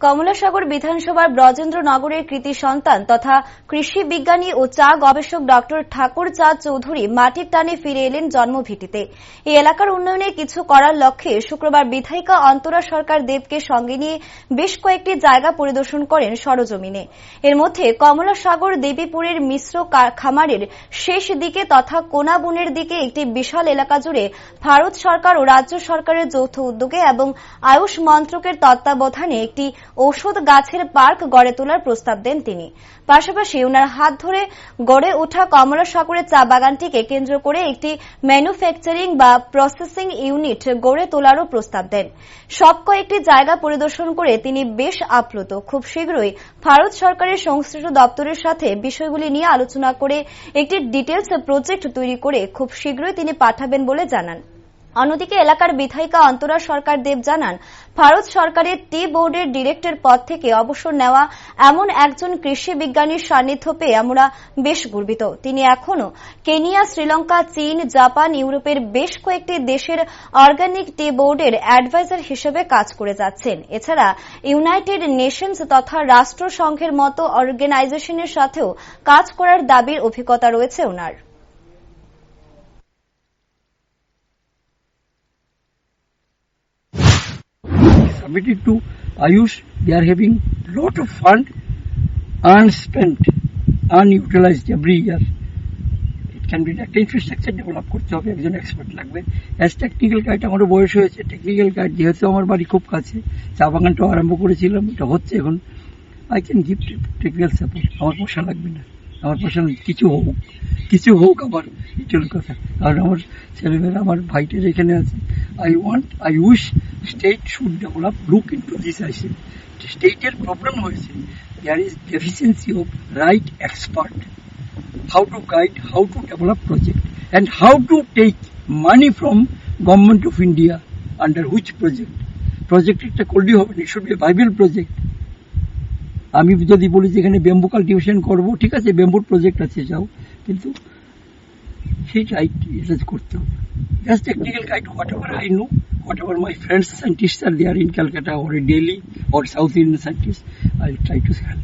কমলাসাগর বিধানসভার ব্রজেন্দ্রনগরের কৃতি সন্তান তথা কৃষি বিজ্ঞানী ও চা গবেষক ডক্টর ঠাকুর চাঁদ চৌধুরী মাটির টানে ফিরে এলেন জন্মভিটিতে। এই এলাকার উন্নয়নে কিছু করার লক্ষ্যে শুক্রবার বিধায়িকা অন্তরা সরকার দেবকে সঙ্গে নিয়ে বেশ কয়েকটি জায়গা পরিদর্শন করেন সরজমিনে। এর মধ্যে কমলাসাগর দেবীপুরের মিশ্র খামারের শেষ দিকে তথা কোনাবুনের দিকে একটি বিশাল এলাকা জুড়ে ভারত সরকার ও রাজ্য সরকারের যৌথ উদ্যোগে এবং আয়ুষ মন্ত্রকের তত্ত্বাবধানে একটি ঔষধ গাছের পার্ক গড়ে তোলার প্রস্তাব দেন তিনি। পাশাপাশি ওনার হাত ধরে গড়ে ওঠা কমলাসাগরের চা বাগানটিকে কেন্দ্র করে একটি ম্যানুফ্যাকচারিং বা প্রসেসিং ইউনিট গড়ে তোলারও প্রস্তাব দেন। সব কয়েকটি জায়গা পরিদর্শন করে তিনি বেশ আপ্লুত। খুব শীঘ্রই ভারত সরকারের সংশ্লিষ্ট দপ্তরের সাথে বিষয়গুলি নিয়ে আলোচনা করে একটি ডিটেইলস প্রজেক্ট তৈরি করে খুব শীঘ্রই তিনি পাঠাবেন বলে জানান। অন্যদিকে এলাকার বিধায়িকা অন্তরা সরকার দেব জানান, ভারত সরকারের টি বোর্ডের ডিরেক্টর পদ থেকে অবসর নেওয়া এমন একজন কৃষি বিজ্ঞানীর সান্নিধ্য পেয়ে আমরা বেশ গর্বিত। তিনি এখনো কেনিয়া, শ্রীলঙ্কা, চীন, জাপান, ইউরোপের বেশ কয়েকটি দেশের অর্গানিক টি বোর্ডের অ্যাডভাইজার হিসেবে কাজ করে যাচ্ছেন। এছাড়া ইউনাইটেড নেশনস তথা রাষ্ট্রসংঘের মতো অর্গানাইজেশনের সাথেও কাজ করার দাবির অভিজ্ঞতা রয়েছে ওনার। Submitted to Ayush, they are having lot of fund unspent, unutilized every year. It can be একটা infrastructure develop করতে হবে, একজন এক্সপার্ট লাগবে। অ্যাজ টেকনিক্যাল গাইড আমারও বয়স হয়েছে, টেকনিক্যাল গাইড যেহেতু আমার বাড়ি খুব কাছে, চা বাগানটাও আরম্ভ করেছিলাম, এটা হচ্ছে এখন। I can give technical support. আমার পয়সা লাগবে না, আমার পয়সা কিছু হোক আমার ইটল কথা। কারণ আমার ছেলেমেয়েরা, আমার ভাইটের এখানে আছে। I wish state should develop, look into this. I say স্টেটের প্রবলেম হয়েছে, there is deficiency of right expert, how to guide, how to develop project and how to take money from government of India under which project একটা করলেই হবে না, it should be a viable project. আমি যদি বলি যে এখানে bamboo cultivation করবো, ঠিক আছে, ব্যাম্বুর প্রজেক্ট আছে, যাও, কিন্তু সেই রাইট এটা করতে হবে। Just technical guide, whatever I know, whatever my friends scientists are there in Calcutta or in Delhi or South Indian scientists, I'll try to help.